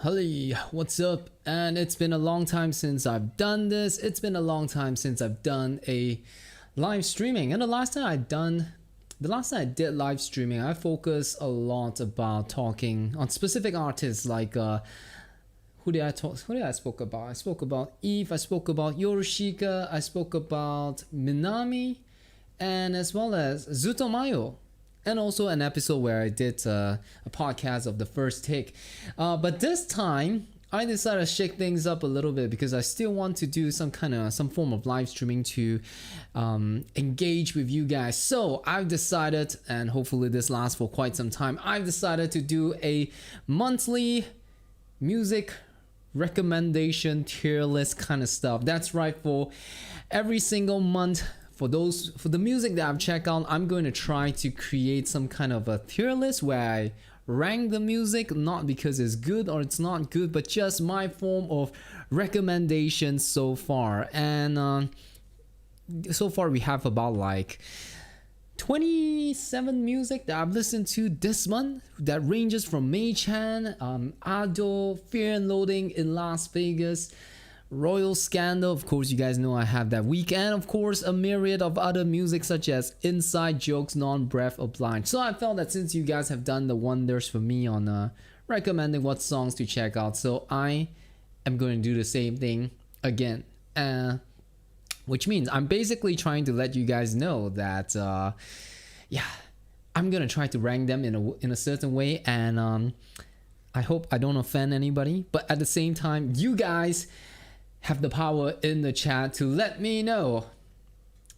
Hey, what's up? And it's been a long time since I've done this. It's been a long time since I've done a live streaming. And the last time I did live streaming, I focused a lot about talking on specific artists like who did I spoke about? I spoke about Eve, I spoke about Yorushika, I spoke about Minami, and as well as Zutomayo. And also an episode where I did a podcast of the first take. But this time, I decided to shake things up a little bit because I still want to do some form of live streaming to engage with you guys. So I've decided, and hopefully this lasts for quite some time, I've decided to do a monthly music recommendation tier list kind of stuff. That's right, for every single month. For the music that I've checked out, I'm going to try to create some kind of a tier list where I rank the music, not because it's good or it's not good, but just my form of recommendation so far. And so far we have about like 27 music that I've listened to this month that ranges from Mei Chan, Ado, Fear and Loathing in Las Vegas, Royal Scandal, of course you guys know I have that weekend, of course a myriad of other music such as Inside Jokes, Non-Breath Obliged. So I felt that since you guys have done the wonders for me on recommending what songs to check out, so I am going to do the same thing again, which means I'm basically trying to let you guys know that I'm gonna try to rank them in a certain way, and I hope I don't offend anybody, but at the same time you guys have the power in the chat to let me know.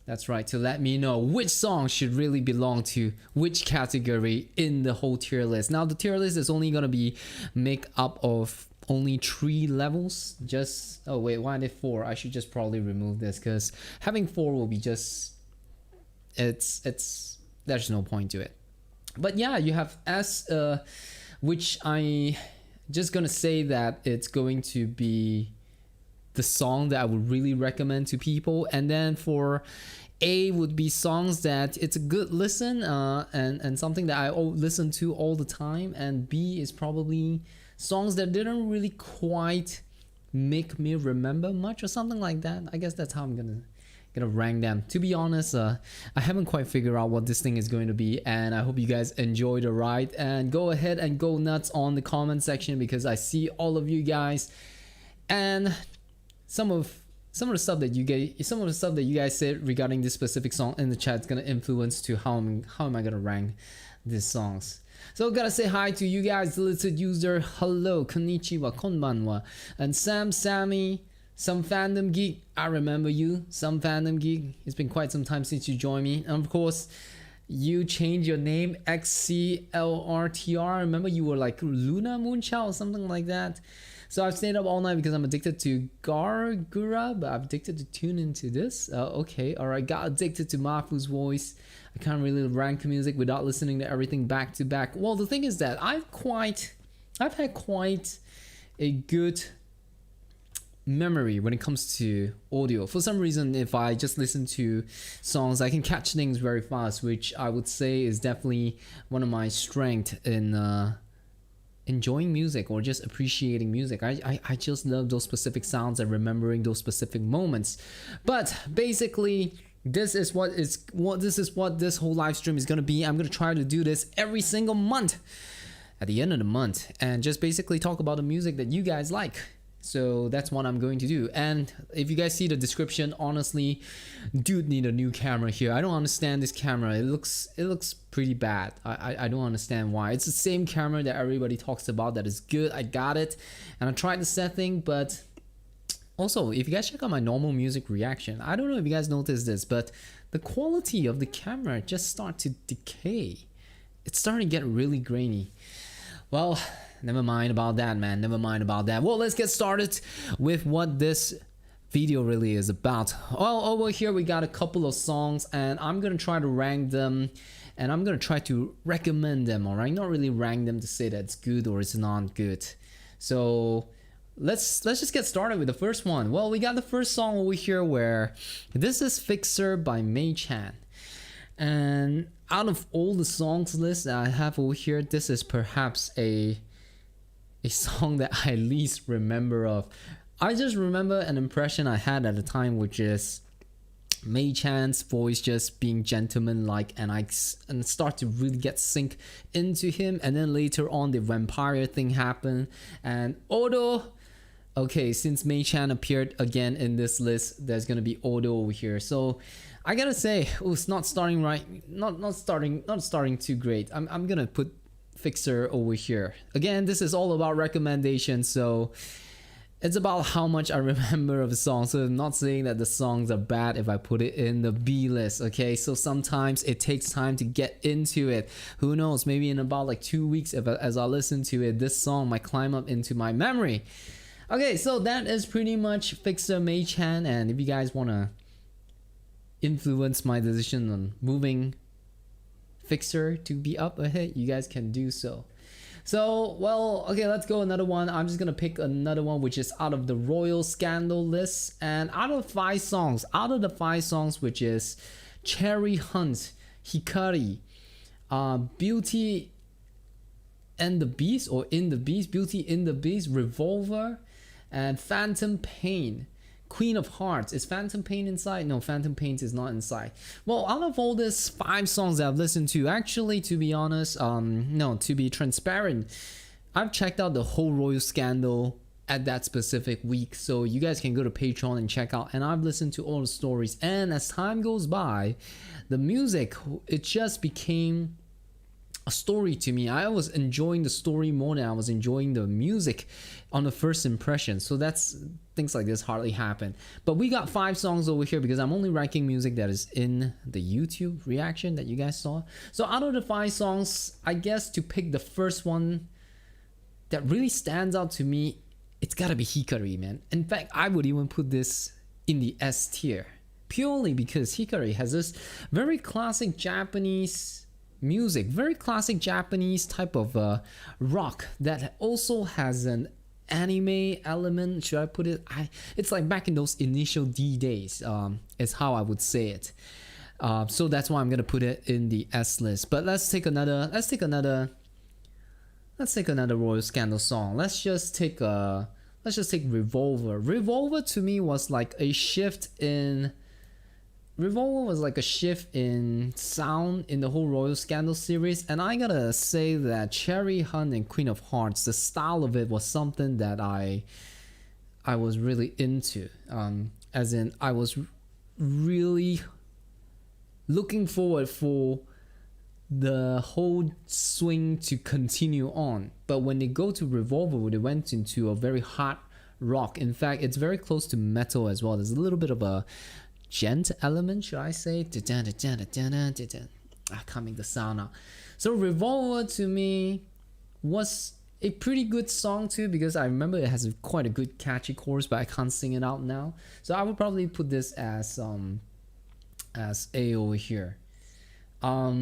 That's right, to let me know which song should really belong to which category in the whole tier list. Now the tier list is only gonna be made up of only 3 levels. Oh wait, why are there 4? I should just probably remove this because having 4 will be just there's no point to it. But yeah, you have S, which I just gonna say that it's going to be the song that I would really recommend to people, and then for A would be songs that it's a good listen and something that I listen to all the time, and B is probably songs that didn't really quite make me remember much or something like that. I guess that's how I'm gonna rank them. To be honest, I haven't quite figured out what this thing is going to be, and I hope you guys enjoy the ride, and go ahead and go nuts on the comment section because I see all of you guys, and some of the stuff that you guys said regarding this specific song in the chat is gonna influence to how am I gonna rank these songs. So gotta say hi to you guys, listed user, hello, konnichiwa, konbanwa, and Sammy, Some Fandom Geek, I remember you, Some Fandom Geek. It's been quite some time since you joined me, and of course you changed your name, XCLRTR. I remember you were like Luna Moonchild or something like that. So I've stayed up all night because I'm addicted to Gargura, but I'm addicted to tune into this. Okay, alright, got addicted to Mafu's voice. I can't really rank music without listening to everything back to back. Well, the thing is that I've had quite a good memory when it comes to audio. For some reason, if I just listen to songs, I can catch things very fast, which I would say is definitely one of my strengths in enjoying music or just appreciating music. I just love those specific sounds and remembering those specific moments. But basically, this is what this whole live stream is gonna be. I'm gonna try to do this every single month at the end of the month and just basically talk about the music that you guys like. So that's what I'm going to do. And if you guys see the description, honestly, dude need a new camera here. I don't understand this camera. It looks pretty bad. I don't understand why. It's the same camera that everybody talks about that is good. I got it and I tried the setting, but also if you guys check out my normal music reaction, I don't know if you guys noticed this, but the quality of the camera just start to decay. It's starting to get really grainy. Well, never mind about that, man. Never mind about that. Well, let's get started with what this video really is about. Well, over here we got a couple of songs and I'm gonna try to rank them and I'm gonna try to recommend them, alright? Not really rank them to say that it's good or it's not good. So let's just get started with the first one. Well, we got the first song over here where this is Fixer by Mei Chan. And out of all the songs list that I have over here, this is perhaps a song that I least remember of. I just remember an impression I had at the time, which is Mei Chan's voice just being gentleman-like, and start to really get sink into him. And then later on, the vampire thing happened. And although, okay, since Mei Chan appeared again in this list, there's gonna be Odo over here. So I gotta say, it's not starting right. Not starting too great. I'm gonna put Fixer over here. Again, this is all about recommendations, so it's about how much I remember of the song. So I'm not saying that the songs are bad if I put it in the B list, okay? So sometimes it takes time to get into it. Who knows, maybe in about like 2 weeks as I listen to it, this song might climb up into my memory. Okay, so that is pretty much Fixer Mei Chan, and if you guys want to influence my decision on moving Fixer to be up ahead, you guys can do so. So, well, okay, let's go another one. I'm just gonna pick another one which is out of the Royal Scandal list, and out of the 5 songs, which is Cherry Hunt, Hikari, Beauty and the Beast, or In the Beast, Beauty in the Beast, Revolver, and Phantom Pain. Queen of Hearts. Is Phantom Pain inside? No, Phantom Pain is not inside. Well, out of all these 5 songs that I've listened to, actually, to be honest, no, to be transparent, I've checked out the whole Royal Scandal at that specific week. So you guys can go to Patreon and check out. And I've listened to all the stories. And as time goes by, the music, it just became a story to me. I was enjoying the story more than I was enjoying the music on the first impression. So that's things like this hardly happen. But we got 5 songs over here because I'm only ranking music that is in the YouTube reaction that you guys saw. So out of the 5 songs, I guess to pick the first one that really stands out to me, it's gotta be Hikari, man. In fact, I would even put this in the S tier, purely because Hikari has this very classic Japanese music, very classic Japanese type of rock that also has an anime element. Should I put it? It's like back in those initial D days, is how I would say it. So that's why I'm gonna put it in the S list. But let's take another Royal Scandal song. Let's just take Revolver. Revolver to me was like a shift in sound in the whole Royal Scandal series, and I gotta say that Cherry Hunt and Queen of Hearts, the style of it was something that I was really into. As in, I was really looking forward for the whole swing to continue on. But when they go to Revolver, they went into a very hard rock. In fact, it's very close to metal as well. There's a little bit of a gent element, should I say? I can't make the sound out. So Revolver to me was a pretty good song too, because I remember it has quite a good catchy chorus, but I can't sing it out now. So I would probably put this as A over here. All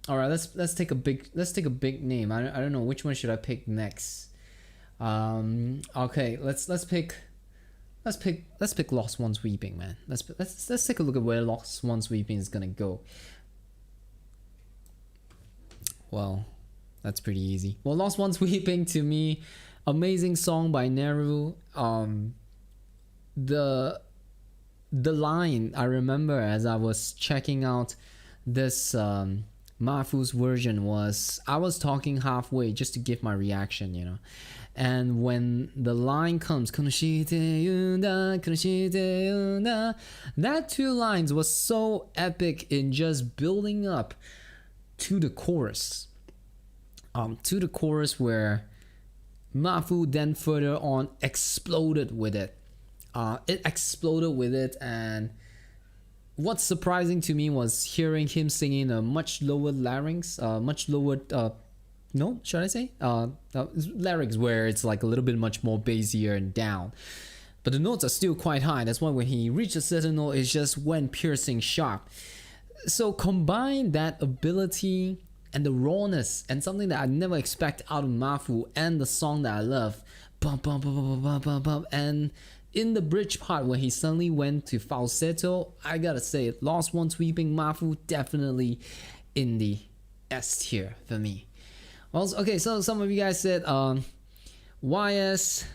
right, let's take a big name. I don't know which one should I pick next. Okay, let's pick Lost Ones Weeping, man. Let's take a look at where Lost Ones Weeping is gonna go. Well, that's pretty easy. Well, Lost Ones Weeping, to me, amazing song by Neru. The line I remember as I was checking out this Mafu's version was, I was talking halfway just to give my reaction, you know. And when the line comes, that two lines was so epic in just building up to the chorus. Where Mafu then further on exploded with it. And what's surprising to me was hearing him singing a much lower larynx, larynx, where it's like a little bit much more bassier and down. But the notes are still quite high. That's why when he reached a certain note, it just went piercing sharp. So combine that ability and the rawness and something that I never expect out of Mafu and the song that I love. Bum, bum, bum, bum, bum, bum, bum. And in the bridge part when he suddenly went to falsetto, I gotta say, Lost Ones Weeping, Mafu, definitely in the S tier for me. Also, okay, so some of you guys said YS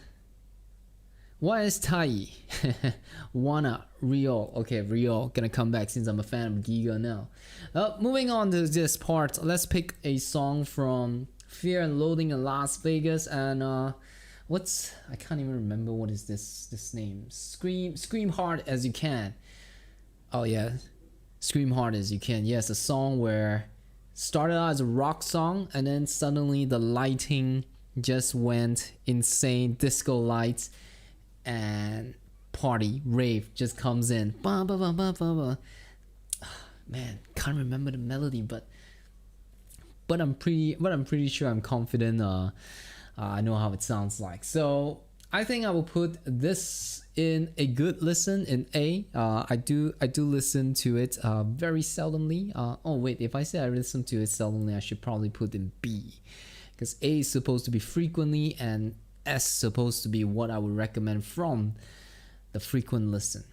Tai Wanna Rio. Okay, Rio gonna come back since I'm a fan of Giga now. Moving on to this part, let's pick a song from Fear and Loathing in Las Vegas, and I can't even remember what is this name. Scream Hard As You Can. Oh yeah, Scream Hard As You Can. Yes, a song where started out as a rock song and then suddenly the lighting just went insane, disco lights, and party rave just comes in. Ba, ba, ba, ba, ba, ba. Man, can't remember the melody, but I'm pretty sure, I'm confident I know how it sounds like. So I think I will put this in a good listen in A. I do listen to it very seldomly. Oh wait, if I say I listen to it seldomly, I should probably put in B, because A is supposed to be frequently and S supposed to be what I would recommend from the frequent listen.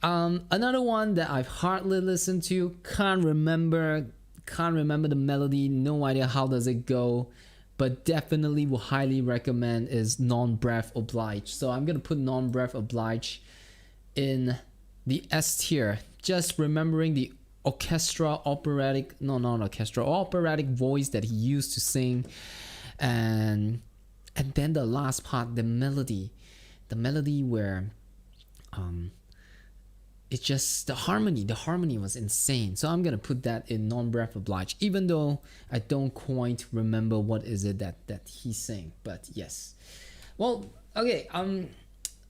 Another one that I've hardly listened to, can't remember the melody, no idea how does it go, but definitely will highly recommend is Non-Breath Oblige. So I'm gonna put Non-Breath Oblige in the S tier, just remembering the operatic voice that he used to sing, and then the last part, the melody where it's just the harmony was insane. So I'm gonna put that in Non-Breath Oblige, even though I don't quite remember what is it that he's saying, but yes. Well, okay,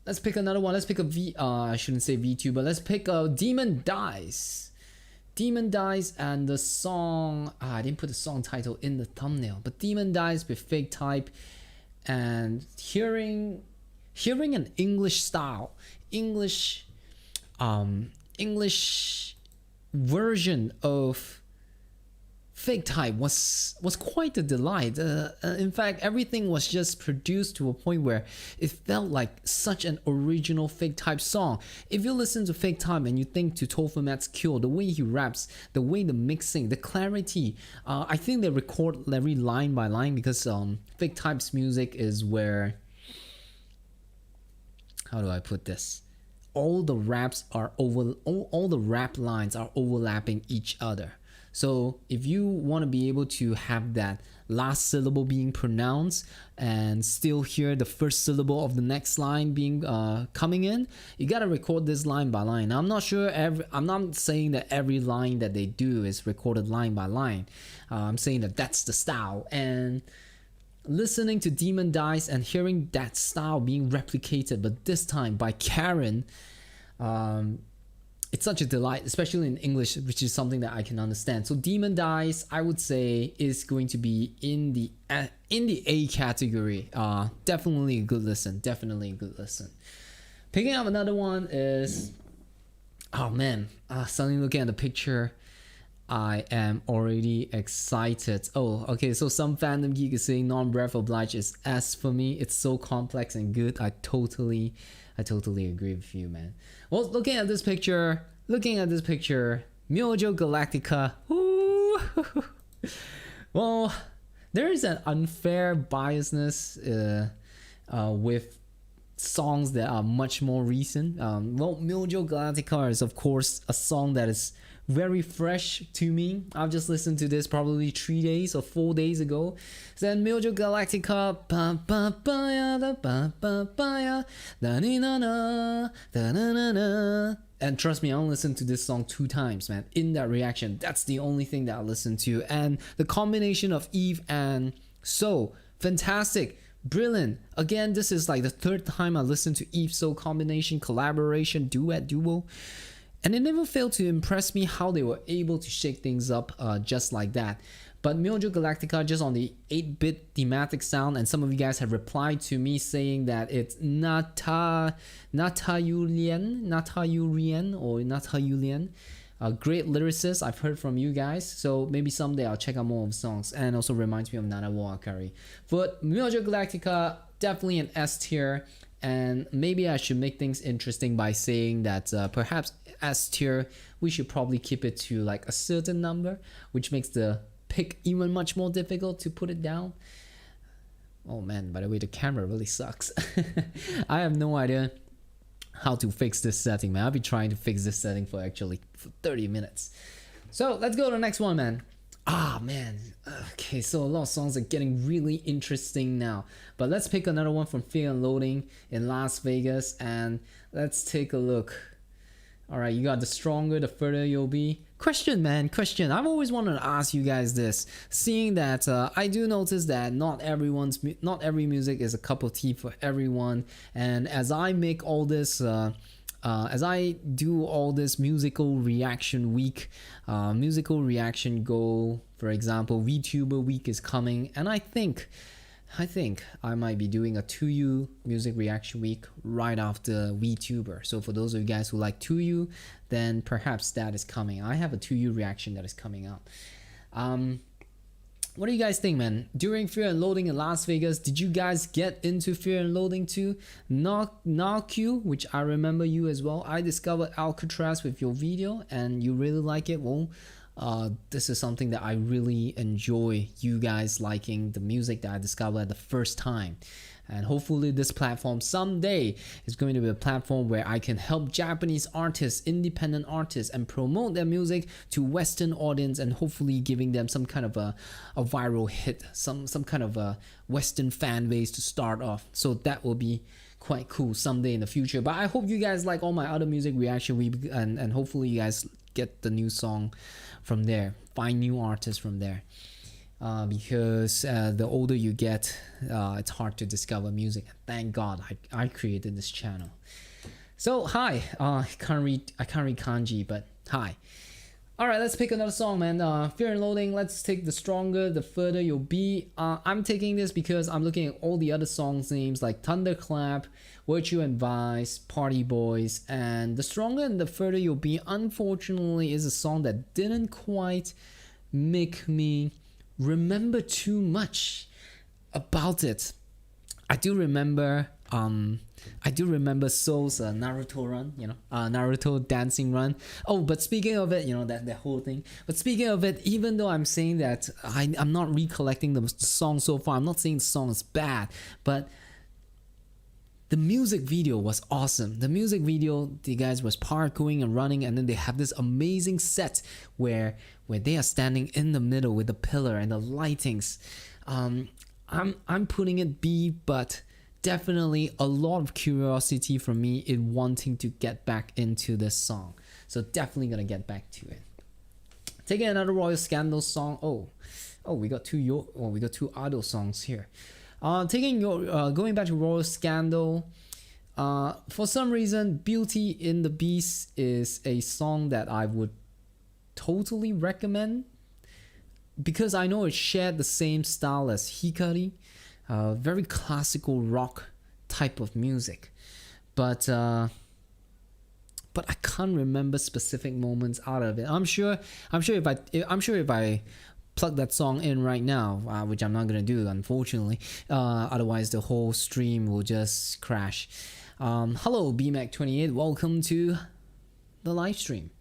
let's pick another one. Let's pick a I shouldn't say V2, but let's pick a Demon Dies, and the song, I didn't put the song title in the thumbnail, but Demon Dies with Fake Type, and hearing an English version of Fake Type was quite a delight. In fact, everything was just produced to a point where it felt like such an original Fake Type song. If you listen to Fake Type and you think to Tophermat's Cure, the way he raps, the way the mixing, the clarity, I think they record every line by line, because Fake Type's music is where, how do I put this? All the rap lines are overlapping each other. So if you want to be able to have that last syllable being pronounced and still hear the first syllable of the next line being coming in, you gotta record this line by line. Now, I'm not saying that every line that they do is recorded line by line. I'm saying that that's the style, and listening to Demon Dies and hearing that style being replicated, but this time by Karen, it's such a delight, especially in English, which is something that I can understand. So Demon Dice, I would say, is going to be in the A category. Definitely a good listen. Definitely a good listen. Picking up another one is, oh man, suddenly looking at the picture, I am already excited. Oh, okay, so some fandom geek is saying non-breath obliged is S for me. It's so complex and good. I totally agree with you, man. Well, looking at this picture, Myojo Galactica. Ooh. Well, there is an unfair biasness with songs that are much more recent. Well, Myojo Galactica is of course a song that is very fresh to me. I've just listened to this probably 3 days or 4 days ago. Then Myojo Galactica, ba ba ba ya da ba ba ba ya da ni na na da na na na. And trust me, I'll listen to this song 2 times, man. In that reaction, that's the only thing that I listen to. And the combination of Eve and So, fantastic. Brilliant. Again, this is like the 3rd time I listened to Eve So combination, collaboration, duo. And it never failed to impress me how they were able to shake things up just like that. But Myojo Galactica, just on the 8-bit thematic sound, and some of you guys have replied to me saying that it's Natayulian or Natayulian. Great lyricist, I've heard from you guys, so maybe someday I'll check out more of the songs. And also reminds me of Nanawo Akari. But Myojo Galactica, definitely an S tier. And maybe I should make things interesting by saying that perhaps S tier, we should probably keep it to like a certain number, which makes the pick even much more difficult to put it down. Oh man, by the way, the camera really sucks. I have no idea how to fix this setting, man. I've been trying to fix this setting for 30 minutes. So let's go to the next one, man. Ah man, okay, so a lot of songs are getting really interesting now, but let's pick another one from Fear and Loathing in Las Vegas, and let's take a look. All right, you got The Stronger, The Further You'll Be. Question, man, question. I've always wanted to ask you guys this, seeing that I do notice that not every music is a cup of tea for everyone, and as I make all this as I do all this musical reaction week, musical reaction goal, for example, VTuber week is coming, and I think I might be doing a 2U music reaction week right after VTuber. So for those of you guys who like 2U, then perhaps that is coming. I have a 2U reaction that is coming out. What do you guys think, man? During Fear and Loathing in Las Vegas, did you guys get into Fear and Loathing too? Narq, which I remember you as well. I discovered Alcatraz with your video and you really like it. Well, this is something that I really enjoy, you guys liking the music that I discovered the first time. And hopefully this platform someday is going to be a platform where I can help Japanese artists, independent artists, and promote their music to Western audience, and hopefully giving them some kind of a viral hit, some kind of a Western fan base to start off. So that will be quite cool someday in the future. But I hope you guys like all my other music reaction week, and hopefully you guys get the new song from there, find new artists from there. Because the older you get, it's hard to discover music. Thank God I created this channel. So hi, I can't read kanji, but hi. All right, let's pick another song, man. Fear and Loathing. Let's take The Stronger, The Further You'll Be. I'm taking this because I'm looking at all the other songs names like Thunderclap, Virtue and Vice, Party Boys, and The Stronger and The Further You'll Be, unfortunately, is a song that didn't quite make me remember too much about it. I do remember Soul's Naruto run, Naruto dancing run. Oh, but speaking of it, that whole thing. But speaking of it, even though I'm saying that I'm not recollecting the song so far, I'm not saying the song is bad, but the music video was awesome. The music video, the guys was parkouring and running, and then they have this amazing set where they are standing in the middle with the pillar and the lightings. I'm putting it B, but definitely a lot of curiosity from me in wanting to get back into this song. So definitely gonna get back to it. Taking another Royal Scandal song. Oh, we got two idol songs here. Going back to Royal Scandal, For some reason, Beauty in the Beast is a song that I would totally recommend because I know it shared the same style as Hikari, very classical rock type of music, but I can't remember specific moments out of it. I'm sure if I plug that song in right now, which I'm not gonna do unfortunately, otherwise the whole stream will just crash. Hello BMac28, welcome to the live stream.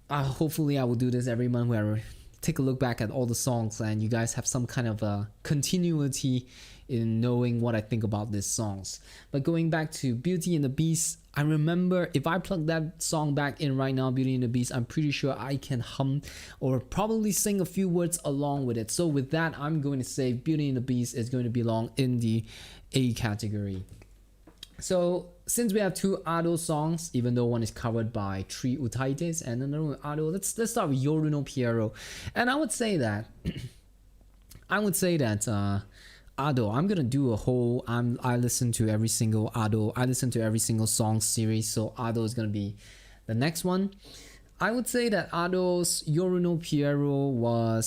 Hopefully I will do this every month where I take a look back at all the songs and you guys have some kind of a continuity in knowing what I think about these songs. But going back to Beauty and the Beast, I remember if I plug that song back in right now, Beauty and the Beast, I'm pretty sure I can hum or probably sing a few words along with it. So with that, I'm going to say Beauty and the Beast is going to belong in the A category. So since we have two Ado songs, even though one is covered by Three Utaites and another one Ado, let's start with Yoru no Piero. And I would say that Ado, I'm gonna do a whole I listen to every single Ado, I listen to every single song series, so Ado is gonna be the next one. I would say that Ado's Yoru no Piero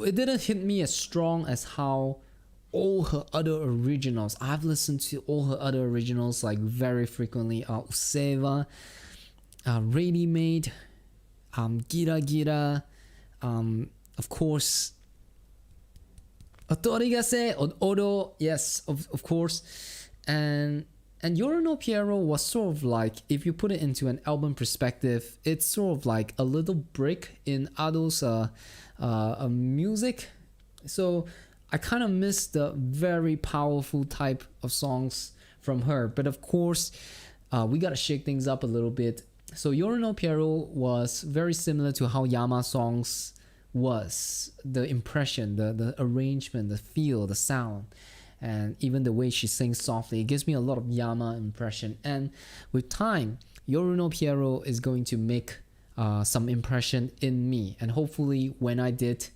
it didn't hit me as strong as how all her other originals. I've listened to all her other originals like very frequently. Useva, Ready Made, Gira Gira, of course, Otorigase, Odo, yes, of course, and Yoru no Piero was sort of like, if you put it into an album perspective, it's sort of like a little break in Ado's music. So I kind of miss the very powerful type of songs from her. But of course, we gotta shake things up a little bit. So Yoru no Piero was very similar to how Yama songs was. The impression, the arrangement, the feel, the sound, and even the way she sings softly. It gives me a lot of Yama impression. And with time, Yoru no Piero is going to make some impression in me. And hopefully when I did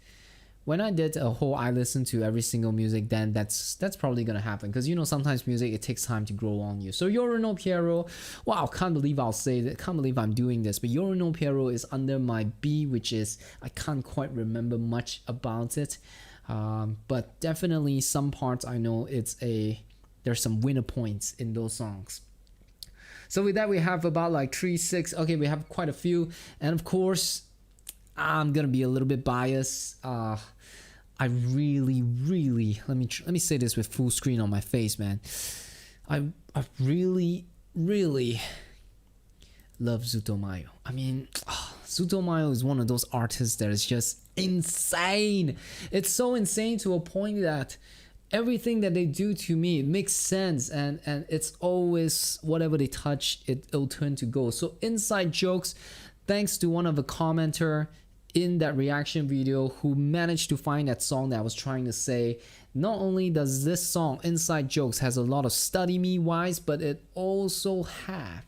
a whole I listen to every single music, then that's probably gonna happen, because you know sometimes music, it takes time to grow on you. So Yoru no Piero, wow, can't believe I'll say that, can't believe I'm doing this, but Yoru no Piero is under my B, which is, I can't quite remember much about it, but definitely some parts I know there's some winner points in those songs. So with that, we have about like 3, 6, okay, we have quite a few. And of course, I'm gonna be a little bit biased. I really let me say this with full screen on my face, man. I really love Zutomayo. I mean, Zutomayo is one of those artists that is just insane. It's so insane to a point that everything that they do to me, it makes sense, and it's always whatever they touch, it'll turn to gold. So Inside Jokes, thanks to one of the commenter in that reaction video who managed to find that song that I was trying to say. Not only does this song Inside Jokes has a lot of study me vibes, but it also have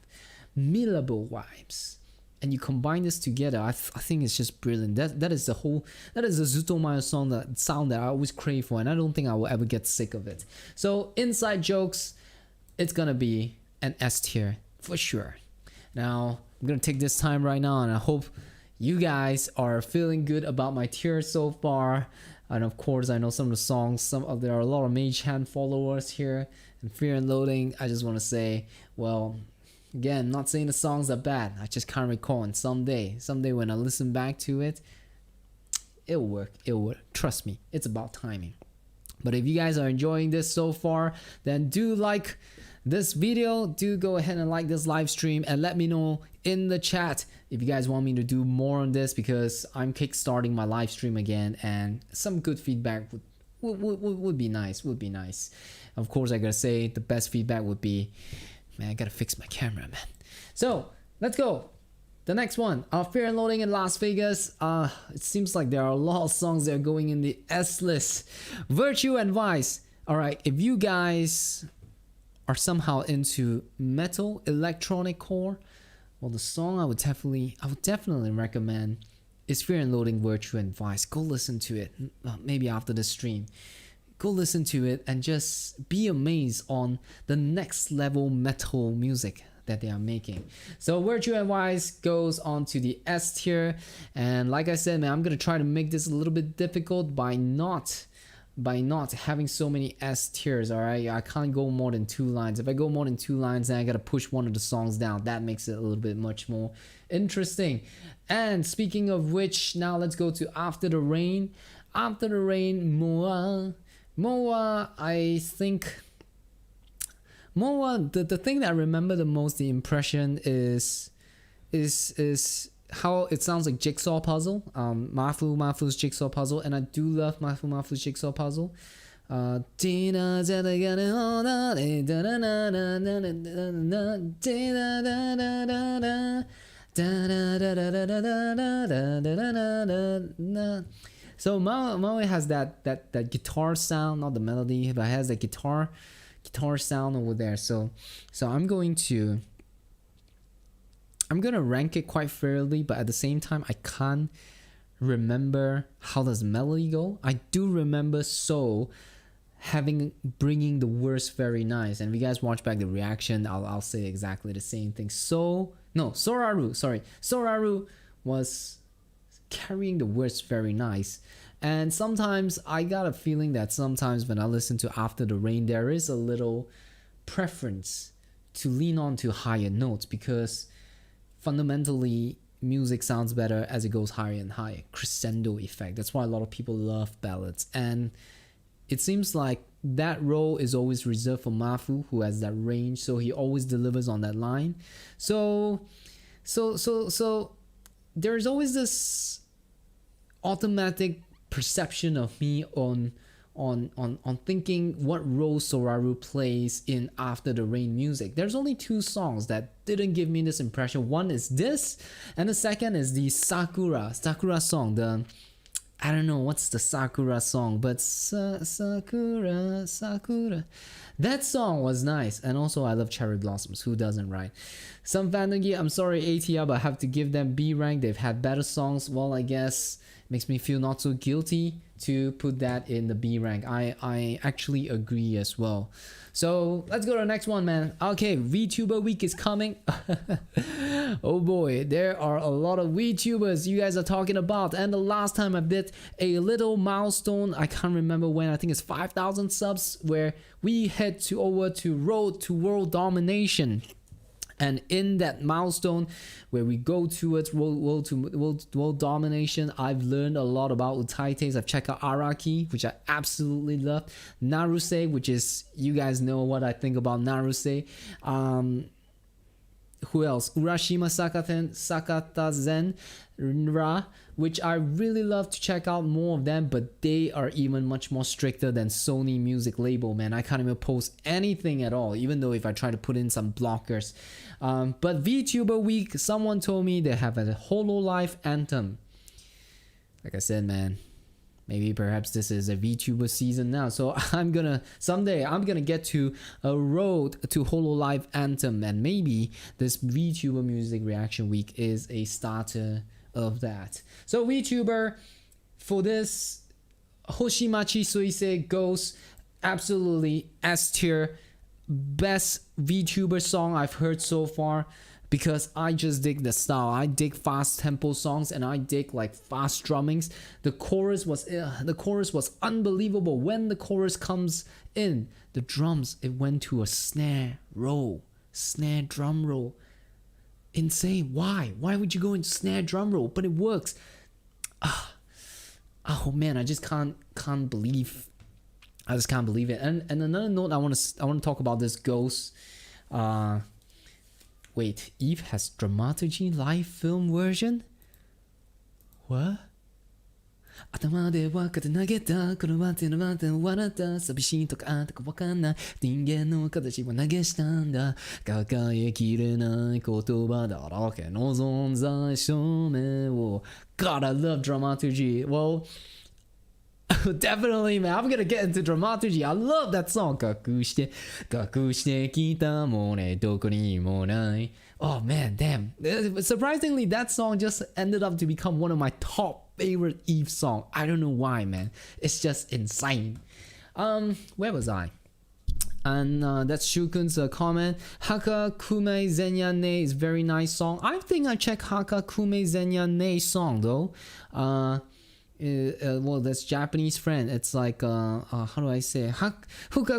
Milabo vibes, and you combine this together, I think it's just brilliant. That is the Zutomayo song, that sound that I always crave for, and I don't think I will ever get sick of it. So Inside Jokes, it's gonna be an S tier for sure. Now I'm gonna take this time right now, and I hope you guys are feeling good about my tier so far. And of course, I know some of the songs, there are a lot of Mage Hand followers here, and Fear and Loathing, I just want to say, well, again, not saying the songs are bad, I just can't recall, and someday when I listen back to it, it'll work, trust me, it's about timing. But if you guys are enjoying this so far, then do like this video, do go ahead and like this live stream, and let me know in the chat if you guys want me to do more on this, because I'm kickstarting my live stream again, and some good feedback would be nice. Of course, I gotta say the best feedback would be, man, I gotta fix my camera, man. So let's go. The next one, Fear and Loathing in Las Vegas. It seems like there are a lot of songs that are going in the S list. Virtue and Vice. All right, if you guys are somehow into metal, electronic core, well, the song I would definitely recommend is Fear and Loathing, Virtue and Vice. Go listen to it, maybe after the stream. go listen to it and just be amazed on the next level metal music that they are making. So Virtue and Wise goes on to the S tier, and like I said, man, I'm gonna try to make this a little bit difficult by not having so many S tiers. All right, I can't go more than 2 lines. If I go more than 2 lines, then I gotta push one of the songs down. That makes it a little bit much more interesting. And speaking of which, now let's go to After the Rain. After the Rain, Moa, I think Moa, the thing that I remember the most, the impression is how it sounds like Jigsaw Puzzle. Mafu's Jigsaw Puzzle, and I do love Mafu's Jigsaw Puzzle. So Maui has that guitar sound, not the melody, but it has that guitar sound over there. So I'm gonna rank it quite fairly, but at the same time I can't remember how does the melody go. I do remember So bringing the words very nice, and if you guys watch back the reaction, I'll say exactly the same thing. Soraru was carrying the words very nice. And sometimes I got a feeling that sometimes when I listen to After the Rain, there is a little preference to lean on to higher notes, because fundamentally music sounds better as it goes higher and higher. Crescendo effect. That's why a lot of people love ballads. And it seems like that role is always reserved for Mafu, who has that range, so he always delivers on that line. So there's always this automatic perception of me on thinking what role Soraru plays in After the Rain music. There's only 2 songs that didn't give me this impression. One is this, and the second is the Sakura song. I don't know what's the Sakura song, but Sakura. That song was nice, and also I love Cherry Blossoms. Who doesn't, right? Some Fandom Gear, I'm sorry ATL, but I have to give them B rank. They've had better songs. Well, I guess it makes me feel not so guilty to put that in the B rank. I actually agree as well. So let's go to the next one, man. Okay, VTuber week is coming. Oh boy, there are a lot of VTubers you guys are talking about. And the last time I did a little milestone, I can't remember when, I think it's 5,000 subs, where we head over to Road to World Domination. And in that milestone where we go towards world domination, I've learned a lot about Utaites. I've checked out Araki, which I absolutely love. Naruse, which is, you guys know what I think about Naruse. Who else? Urashima Sakatazen Ra, which I really love to check out more of them, but they are even much more stricter than Sony Music label, man. I can't even post anything at all, even though if I try to put in some blockers. But VTuber week, someone told me they have a Hololive anthem. Like I said, man, maybe perhaps this is a VTuber season now. So someday I'm gonna get to a Road to Hololive anthem, and maybe this VTuber music reaction week is a starter of that. So VTuber for this, Hoshimachi Suisei goes absolutely S tier. Best VTuber song I've heard so far, because I just dig the style. I dig fast tempo songs, and I dig like fast drummings. The chorus was unbelievable. When the chorus comes in, the drums, it went to a snare drum roll. Insane. Why would you go into snare drum roll? But it works. Oh man, I just can't believe it. And another note I want to talk about this Ghost. Wait, Eve has dramaturgy live film version? What? 頭で分かって投げたこのワンテのワンテ笑った寂しいとかあんたか分かんない人間の形は投げしたんだ抱えきれない言葉だらけの存在証明を God, I love dramaturgy. Well, definitely, man. I'm gonna get into dramaturgy. I love that song. 隠してきたもねどこにもない Oh man, damn. Surprisingly, that song just ended up to become one of my top favorite Eve song. I don't know why, man. It's just insane. Where was I? And that's Shukun's comment. Haka Kume Zenya Ne is very nice song. I think I checked Haka Kume Zenya Ne song though. Well, that's Japanese friend. It's like how do I say? Haka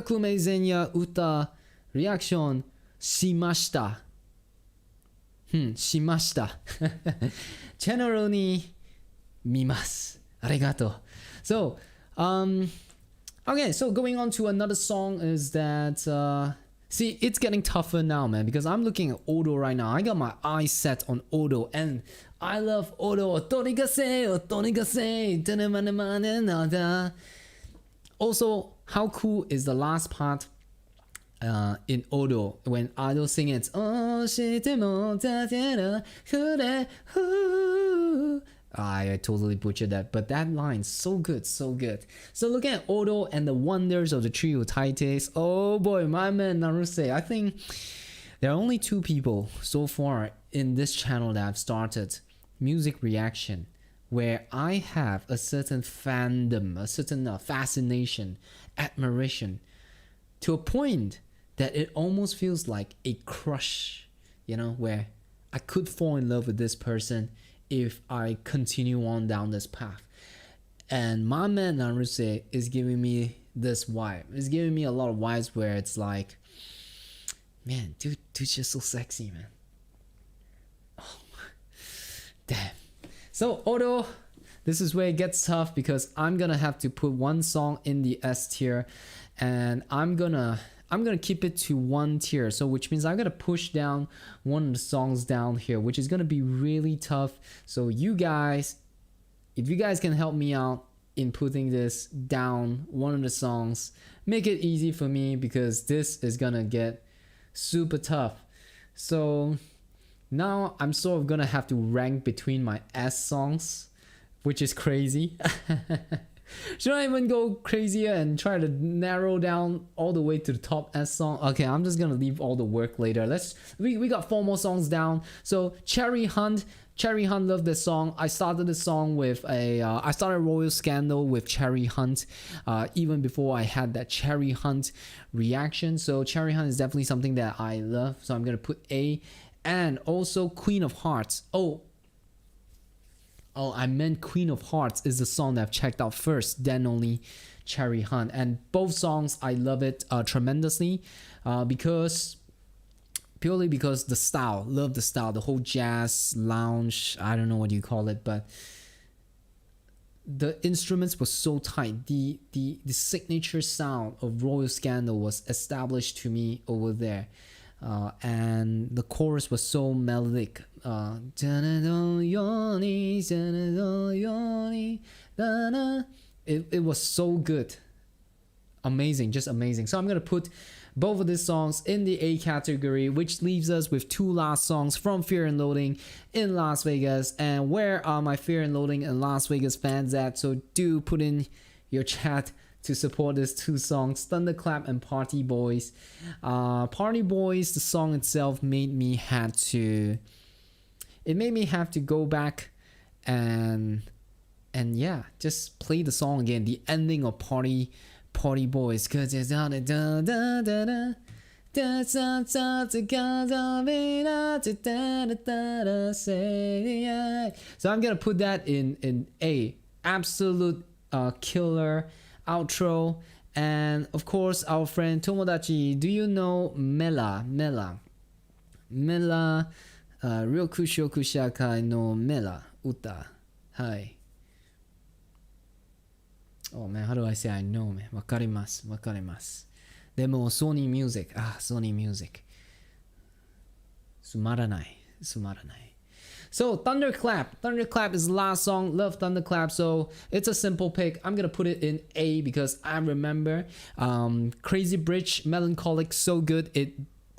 Kume Zenya Uta reaction shimashita. Shimashita. Channel ni mimasu. Arigato. So, okay, so going on to another song is that see, it's getting tougher now, man, because I'm looking at Odo right now. I got my eyes set on Odo, and I love Odo. Also, how cool is the last part in Odo when Ado sing it? I totally butchered that, but that line, so good, so good. So looking at Odo and the wonders of the trio Taites, oh boy, my man Naruse, I think there are only 2 people so far in this channel that I've started music reaction where I have a certain fandom, a certain fascination, admiration, to a point that it almost feels like a crush, you know, where I could fall in love with this person if I continue on down this path. And my man Naruse is giving me this vibe. It's giving me a lot of vibes where it's like, man, dude's just so sexy, man. Oh, damn. So Odo, this is where it gets tough because I'm gonna have to put one song in the S tier, and I'm gonna keep it to 1 tier, so which means I'm gonna push down one of the songs down here, which is gonna be really tough. So you guys, if you guys can help me out in putting this down one of the songs, make it easy for me because this is gonna get super tough. So now I'm sort of gonna have to rank between my S songs, which is crazy. Should I even go crazier and try to narrow down all the way to the top S song? Okay, I'm just gonna leave all the work later. We got 4 more songs down. So Cherry Hunt, love this song. I started the song with I started Royal Scandal with Cherry Hunt, even before I had that Cherry Hunt reaction. So Cherry Hunt is definitely something that I love. So I'm gonna put A, and also Queen of Hearts. Oh, I meant Queen of Hearts is the song that I've checked out first, then only Cherry Hunt. And both songs, I love it tremendously purely because the style, love the style, the whole jazz, lounge, I don't know what you call it, but the instruments were so tight. The signature sound of Royal Scandal was established to me over there. And the chorus was so melodic. It was so good. Amazing, just amazing. So I'm gonna put both of these songs in the A category, which leaves us with 2 last songs from Fear and Loathing in Las Vegas. And where are my Fear and Loathing in Las Vegas fans at? So do put in your chat to support these 2 songs, Thunderclap and Party Boys. Party Boys, the song itself made me have to go back and yeah, just play the song again. The ending of Party Boys, cause it's so I'm gonna put that in A. Absolute killer outro. And of course our friend Tomodachi, do you know Mela Ryokushoku Shakai no Mela Uta? Hi. Oh man, how do I say I know, man? Wakarimasu. Demo Sony Music. Sony Music. Sumaranai. So Thunderclap is the last song. Love Thunderclap. So it's a simple pick. I'm gonna put it in A because I remember Crazy Bridge, Melancholic, so good it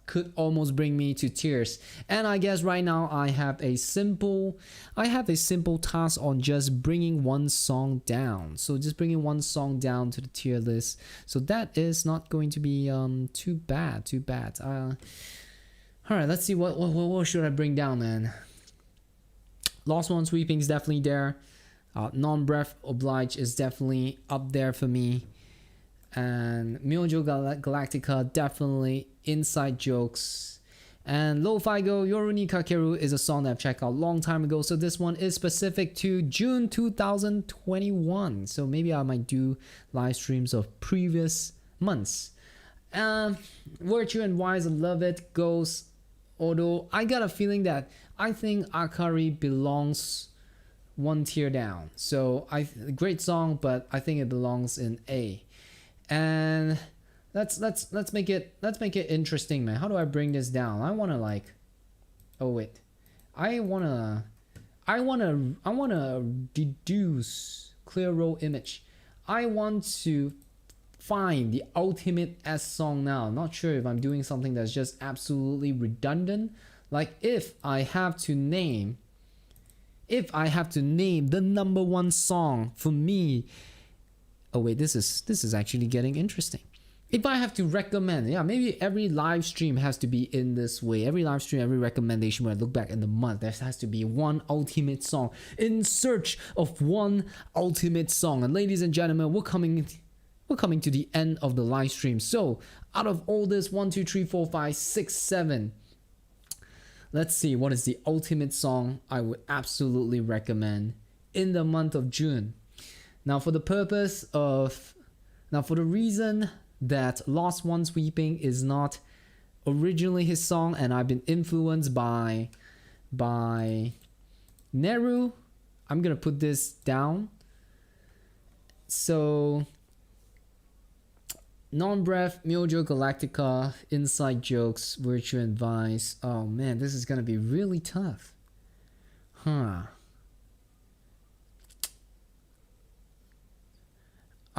could almost bring me to tears. And I guess right now I have a simple task on just bringing one song down. So just bringing one song down to the tier list. So that is not going to be too bad. All right, let's see what should I bring down, man. Lost One Sweeping is definitely there. Non-Breath Oblige is definitely up there for me. and Myojo Galactica, definitely inside jokes. And Lo-Fi Go Yoruni Kakeru is a song that I've checked out a long time ago, so this one is specific to June 2021. So maybe I might do live streams of previous months. Virtue and Wise, I love it. Goes, although I got a feeling that I think Akari belongs one tier down. So great song, but I think it belongs in A. And let's make it interesting, man. How do I bring this down? I wanna like, oh wait, I wanna deduce clear row image. I want to find the ultimate S song now. Not sure if I'm doing something that's just absolutely redundant. Like if I have to name the number one song for me. Oh wait, this is actually getting interesting. If I have to recommend, yeah, maybe every live stream has to be in this way. Every live stream, every recommendation, when I look back in the month, there has to be one ultimate song, in search of one ultimate song. And ladies and gentlemen, we're coming to the end of the live stream. So out of all this 1, 2, 3, 4, 5, 6, 7, let's see what is the ultimate song I would absolutely recommend in the month of June. Now for the reason that Lost Ones Weeping is not originally his song, and I've been influenced by Neru, I'm gonna put this down. So Non-Breath, Myojo Galactica, Inside Jokes, Virtue and Vice. Oh man, this is gonna be really tough.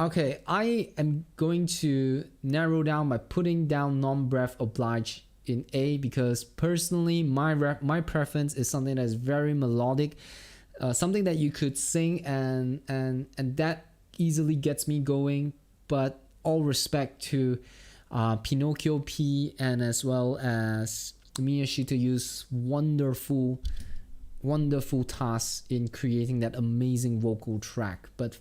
Okay, I am going to narrow down by putting down Non-Breath Oblige in A, because personally my preference is something that is very melodic, something that you could sing and that easily gets me going. But all respect to Pinocchio P and as well as Miyashita Yu's wonderful tasks in creating that amazing vocal track. But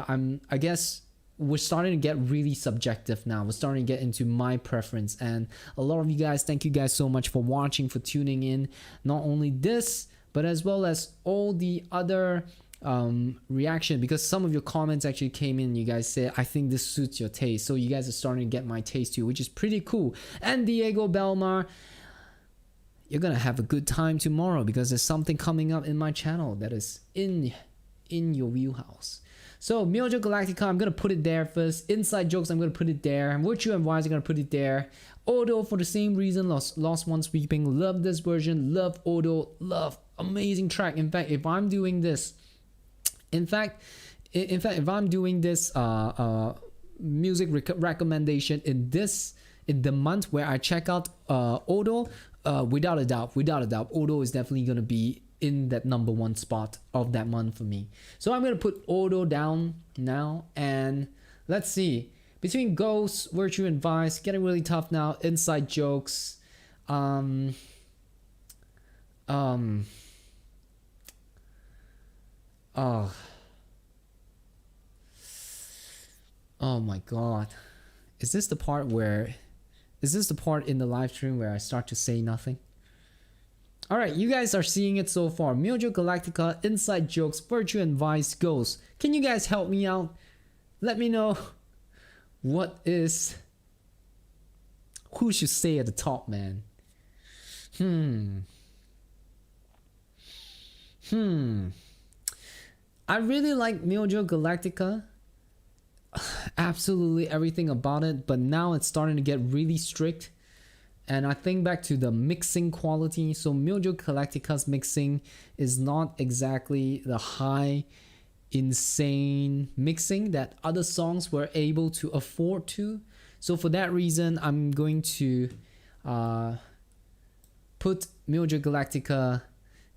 I guess we're starting to get really subjective now. We're starting to get into my preference, and a lot of you guys, thank you guys so much for watching, for tuning in. Not only this, but as well as all the other reaction, because some of your comments actually came in. You guys said, I think this suits your taste. So you guys are starting to get my taste too, which is pretty cool. And Diego Belmar, you're gonna have a good time tomorrow, because there's something coming up in my channel that is in your wheelhouse. So Myojo Galactica, I'm gonna put it there first. Inside Jokes, I'm gonna put it there. Virtue and Wise, I'm gonna put it there. Odo, for the same reason, Lost Ones Weeping, love this version, love Odo, love, amazing track. In fact, if I'm doing this, if I'm doing this music recommendation in the month where I check out Odo, without a doubt, Odo is definitely gonna be in that number one spot of that month for me. So I'm gonna put Odo down now, and let's see, between Ghost, Virtue and Vice, getting really tough now. Inside Jokes, oh my god, is this the part in the live stream where I start to say nothing? All right, you guys are seeing it so far. Myojo Galactica, Inside Jokes, Virtue and Vice, Ghost. Can you guys help me out? Let me know who should stay at the top, man. I really like Myojo Galactica. Absolutely everything about it, but now it's starting to get really strict. And I think back to the mixing quality. So Myojo Galactica's mixing is not exactly the high, insane mixing that other songs were able to afford to. So for that reason, I'm going to put Myojo Galactica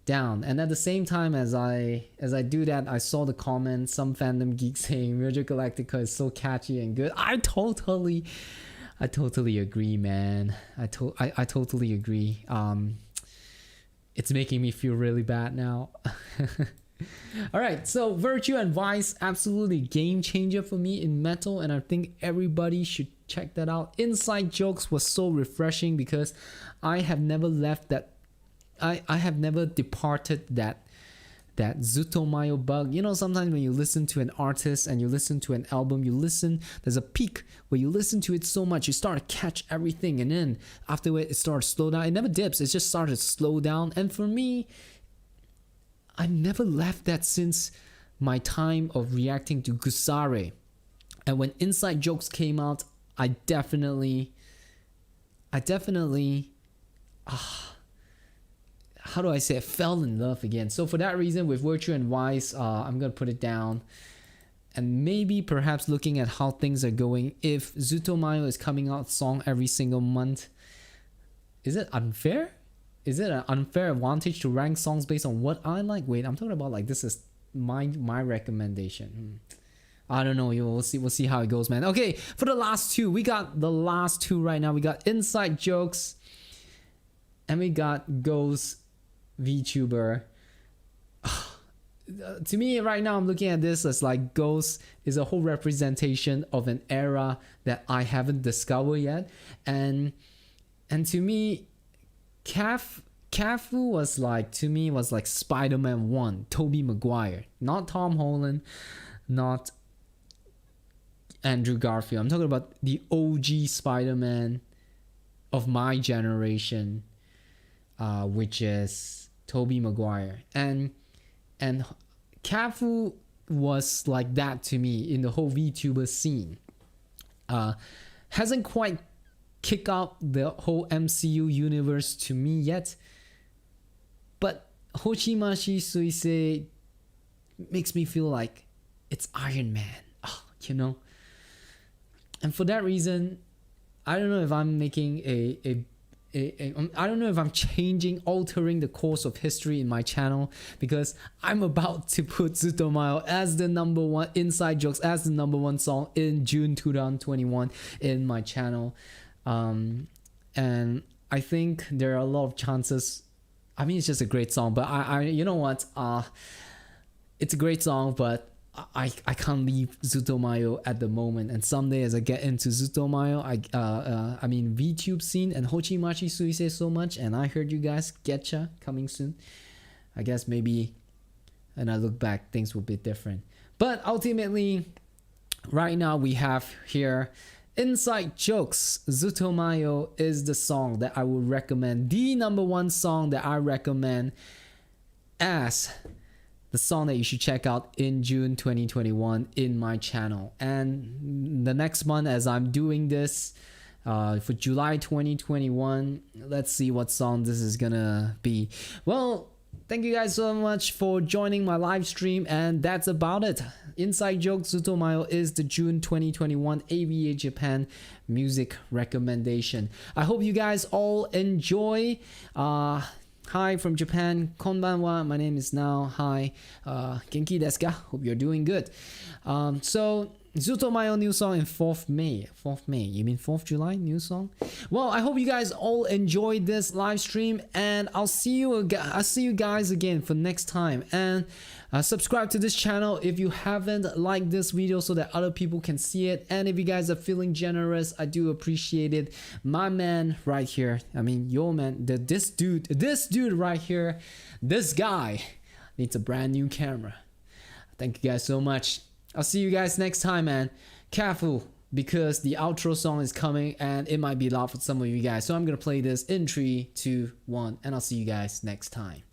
down. And at the same time as I do that, I saw the comments, some fandom geeks saying Myojo Galactica is so catchy and good. I totally agree, man. I totally agree. It's making me feel really bad now. All right, so Virtue and Vice, absolutely game changer for me in metal, and I think everybody should check that out. Inside Jokes was so refreshing because I have never left that. I have never departed that Zutomayo bug. You know, sometimes when you listen to an artist and you listen to an album, there's a peak where you listen to it so much, you start to catch everything, and then afterward it starts to slow down. It never dips, it just started to slow down. And for me, I never left that since my time of reacting to Gusare. And when Inside Jokes came out, I definitely how do I say it, fell in love again. So for that reason, with Virtue and Vice, I'm gonna put it down, and maybe perhaps looking at how things are going, if Zutomayo is coming out song every single month, is it unfair? Is it an unfair advantage to rank songs based on what I like? Wait, I'm talking about like this is my recommendation. I don't know. We'll see how it goes, man. Okay, for the last two, we got the last two right now. We got Inside Jokes, and we got Ghost VTuber. To me right now, I'm looking at this as like Ghost is a whole representation of an era that I haven't discovered yet, and to me, Cafu was like, to me, was like Spider-Man 1, Tobey Maguire, not Tom Holland, not Andrew Garfield. I'm talking about the OG Spider-Man of my generation, which is Tobey Maguire, and Cafu was like that to me in the whole VTuber scene. Hasn't quite kick out the whole MCU universe to me yet, but Hoshimashi Suisei makes me feel like it's Iron Man, you know. And for that reason, I don't know if I'm making I don't know if I'm altering the course of history in my channel, because I'm about to put Zutomayo as the #1, Inside Jokes as the #1 song in June 2021 in my channel. And I think there are a lot of chances. I mean, it's just a great song, but I you know what, it's a great song, but I can't leave Zutomayo at the moment. And someday as I get into Zutomayo, I mean VTube scene and Hoshimashi Suisei so much, and I heard you guys Getcha coming soon, I guess maybe, and I look back, things will be different. But ultimately, right now we have here Inside Jokes. Zutomayo is the song that I would recommend, the #1 song that I recommend as the song that you should check out in June 2021 in my channel. And the next month, as I'm doing this for July 2021, let's see what song this is gonna be. Well, thank you guys so much for joining my live stream, and that's about it. Inside Jokes Zutomayo is the June 2021 AVA Japan music recommendation. I hope you guys all enjoy. Hi from Japan, konbanwa, my name is Nao. Hi, genki desu ka? Hope you're doing good. So Zutomayo new song in 4th May. 4th May, you mean 4th July new song? Well, I hope you guys all enjoyed this live stream, and I'll see you guys again for next time. And subscribe to this channel if you haven't, liked this video so that other people can see it. And if you guys are feeling generous, I do appreciate it. My man right here, I mean your man, this dude right here, this guy needs a brand new camera. Thank you guys so much. I'll see you guys next time, man. Careful, because the outro song is coming and it might be loud for some of you guys. So I'm gonna play this in 3, 2, 1, and I'll see you guys next time.